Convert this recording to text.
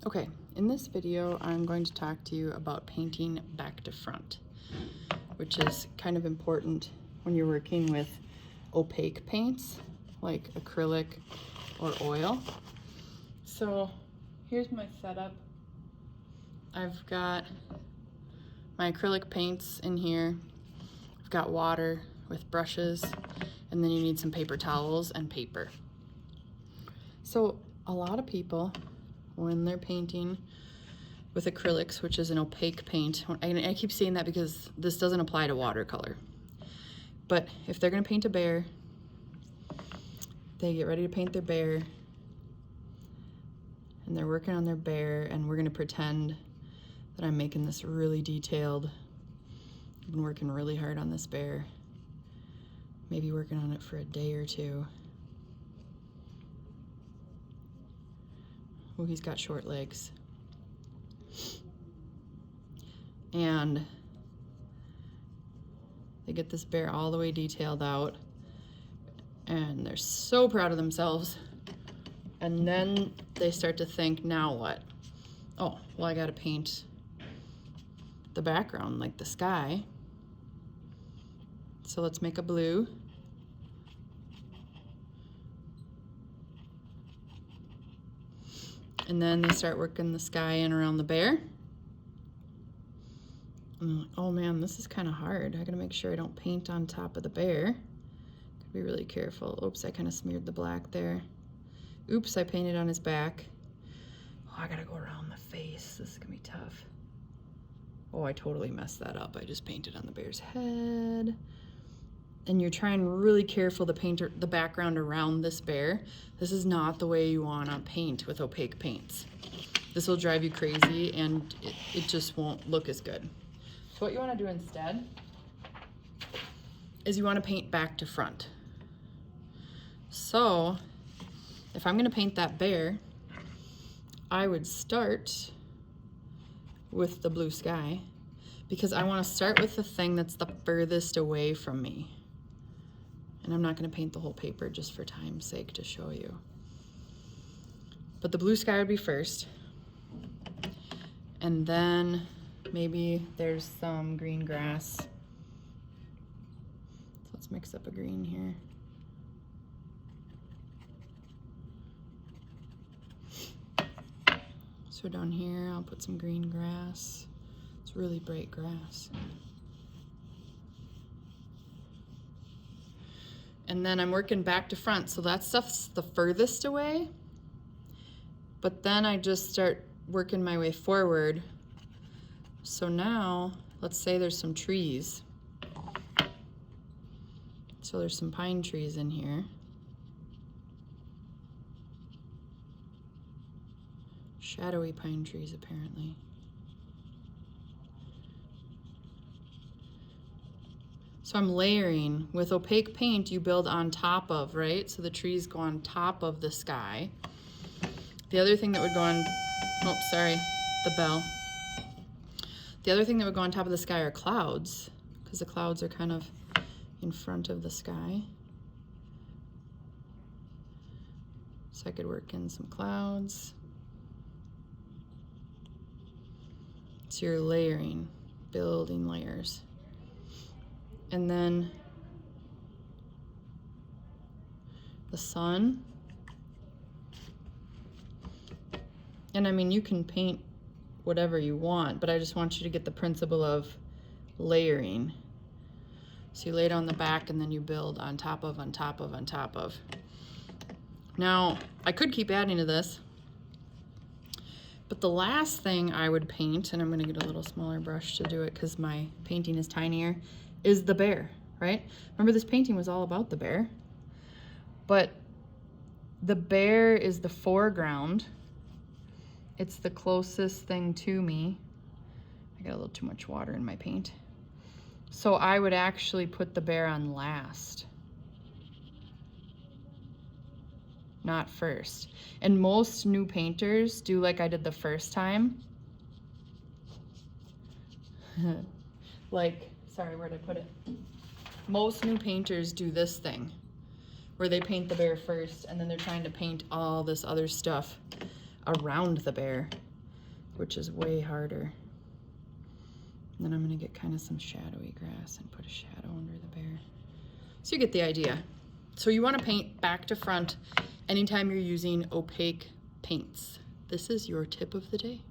Okay, in this video, I'm going to talk to you about painting back to front, which is kind of important when you're working with opaque paints like acrylic or oil. So here's my setup. I've got my acrylic paints in here. I've got water with brushes, and then you need some paper towels and paper. So a lot of people, when they're painting with acrylics, which is an opaque paint, I keep saying that because this doesn't apply to watercolor, but if they're gonna paint a bear, they get ready to paint their bear, and they're working on their bear, and we're gonna pretend that I'm making this really detailed. I've been working really hard on this bear, maybe working on it for a day or two. Oh, he's got short legs. And they get this bear all the way detailed out, and they're so proud of themselves. And then they start to think, now what? Oh, well, I gotta paint the background, like the sky. So let's make a blue. And then they start working the sky in around the bear. I'm like, oh man, this is kind of hard. I gotta make sure I don't paint on top of the bear. Gotta be really careful. Oops, I kind of smeared the black there. Oops, I painted on his back. Oh, I gotta go around the face. This is gonna be tough. Oh, I totally messed that up. I just painted on the bear's head. And you're trying really careful to paint the background around this bear. This is not the way you wanna paint with opaque paints. This will drive you crazy, and it just won't look as good. So what you wanna do instead is you wanna paint back to front. So if I'm gonna paint that bear, I would start with the blue sky, because I wanna start with the thing that's the furthest away from me. And I'm not gonna paint the whole paper just for time's sake to show you. But the blue sky would be first. And then maybe there's some green grass. So let's mix up a green here. So down here, I'll put some green grass. It's really bright grass. And then I'm working back to front, so that stuff's the furthest away. But then I just start working my way forward. So now, let's say there's some trees. So there's some pine trees in here. Shadowy pine trees, apparently. So I'm layering. With opaque paint, you build on top of, right? So the trees go on top of the sky. The other thing that would go on, oh, sorry, the bell. The other thing that would go on top of the sky are clouds, because the clouds are kind of in front of the sky. So I could work in some clouds. So you're layering, building layers. And then the sun. And I mean, you can paint whatever you want, but I just want you to get the principle of layering. So you lay it on the back, and then you build on top of, on top of, on top of. Now, I could keep adding to this, but the last thing I would paint, and I'm gonna get a little smaller brush to do it because my painting is tinier, is the bear, right? Remember, this painting was all about the bear, but the bear is the foreground. It's the closest thing to me. I got a little too much water in my paint. So I would actually put the bear on last, not first. And most new painters do like I did the first time. Like, sorry, where'd I put it? Most new painters do this thing, where they paint the bear first, and then they're trying to paint all this other stuff around the bear. which is way harder. And then I'm gonna get kind of some shadowy grass and put a shadow under the bear. So you get the idea. So you wanna paint back to front anytime you're using opaque paints. This is your tip of the day.